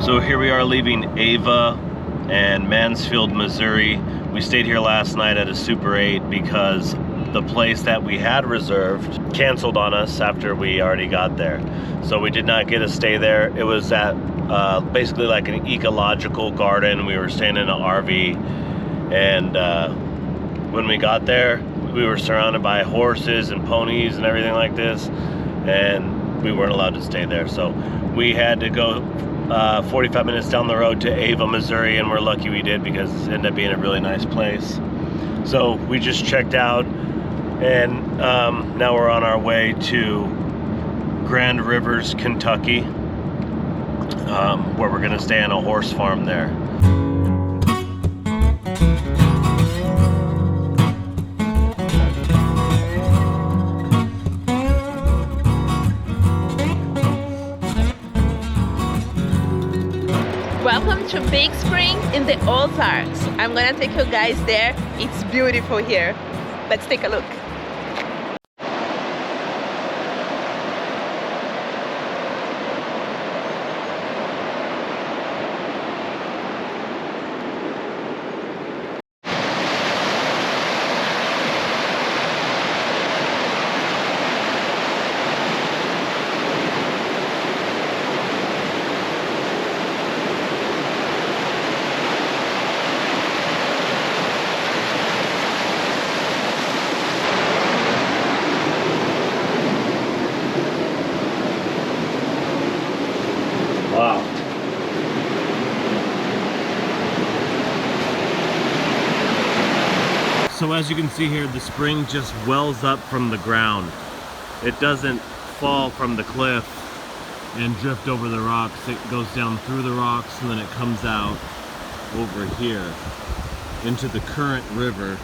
So here we are leaving Ava and Mansfield, Missouri. We stayed here last night at a Super 8 because the place that we had reserved canceled on us after we already got there. So we did not get to stay there. It was at basically like an ecological garden. We were staying in an RV, and when we got there, we were surrounded by horses and ponies and everything like this, and we weren't allowed to stay there. So we had to go 45 minutes down the road to Ava, Missouri, and we're lucky we did because it ended up being a really nice place. So we just checked out, and now we're on our way to Grand Rivers, Kentucky, where we're gonna stay on a horse farm there. Welcome to Big Spring in the Ozarks. I'm gonna take you guys there. It's beautiful here. Let's take a look. Wow. So as you can see here, the spring just wells up from the ground. It doesn't fall from the cliff and drift over the rocks. It goes down through the rocks and then it comes out over here into the current river.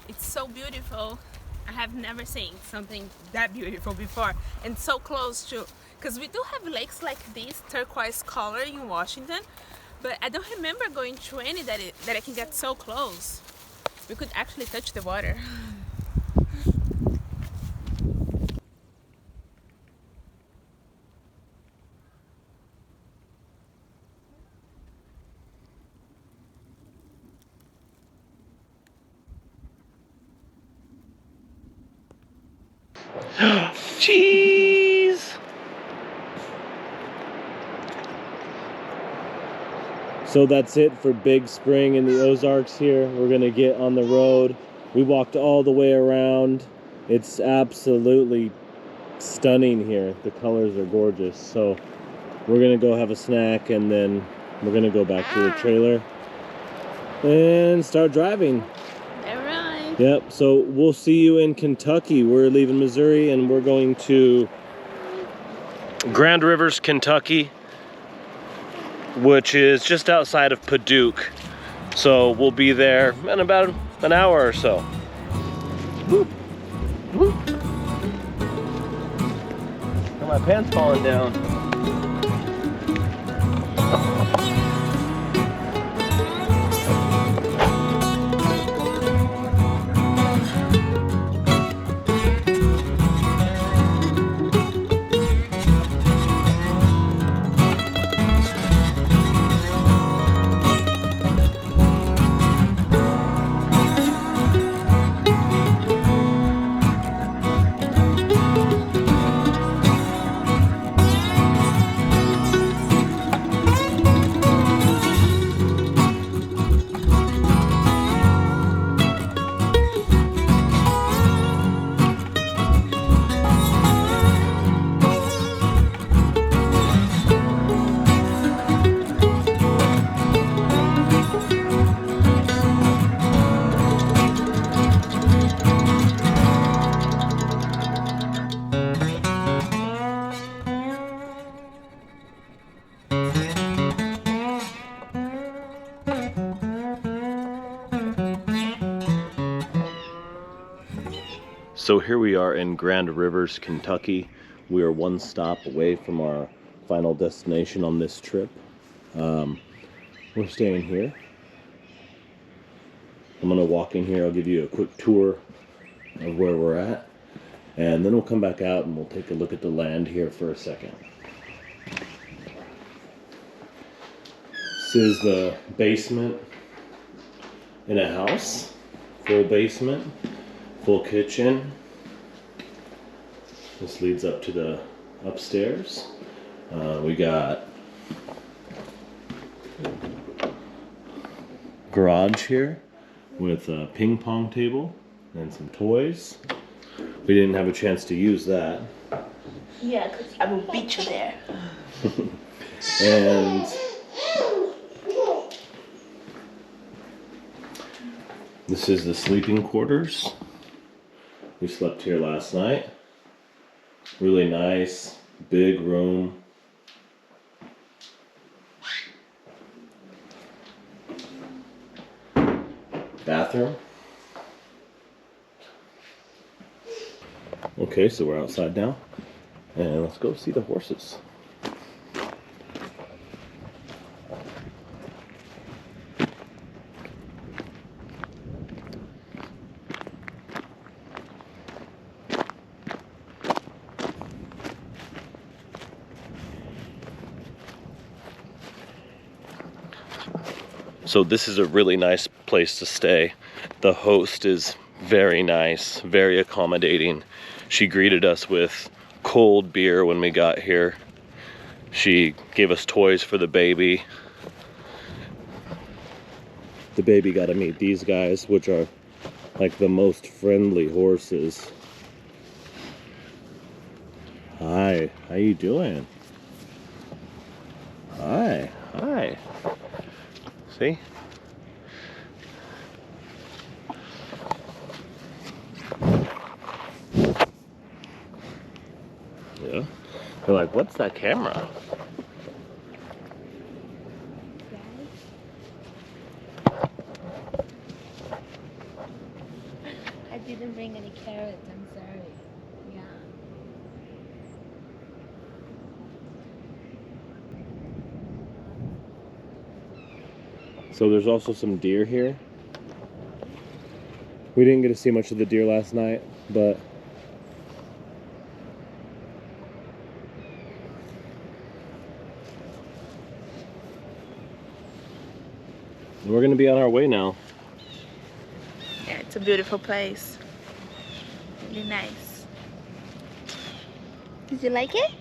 It's so beautiful. I have never seen something that beautiful before, and so close to, because we do have lakes like this turquoise color in Washington, but I don't remember going to any that I can get so close. We could actually touch the water. Cheese! So that's it for Big Spring in the Ozarks here. We're gonna get on the road. We walked all the way around. It's absolutely stunning here. The colors are gorgeous. So we're gonna go have a snack and then we're gonna go back to the trailer and start driving. Alright. Yep, so we'll see you in Kentucky. We're leaving Missouri and we're going to Grand Rivers, Kentucky, which is just outside of Paducah. So we'll be there in about an hour or so. Whoop. Whoop. Got my pants falling down. So here we are in Grand Rivers, Kentucky. We are one stop away from our final destination on this trip. We're staying here. I'm gonna walk in here. I'll give you a quick tour of where we're at. And then we'll come back out and we'll take a look at the land here for a second. This is the basement in a house. Full basement, full kitchen. This leads up to the upstairs. We got garage here with a ping pong table and some toys. We didn't have a chance to use that. Yeah, because I will beat you there. And this is the sleeping quarters. We slept here last night. Really nice, big room. Bathroom. Okay, so we're outside now. And let's go see the horses. So this is a really nice place to stay. The host is very nice, very accommodating. She greeted us with cold beer when we got here. She gave us toys for the baby. The baby got to meet these guys, which are like the most friendly horses. Hi, how you doing? Hi, hi. See? Yeah. They're like, what's that camera? I didn't bring any carrots, I'm sorry. Yeah. So there's also some deer here. We didn't get to see much of the deer last night, but we're gonna be on our way now. Yeah, it's a beautiful place. Really nice. Did you like it?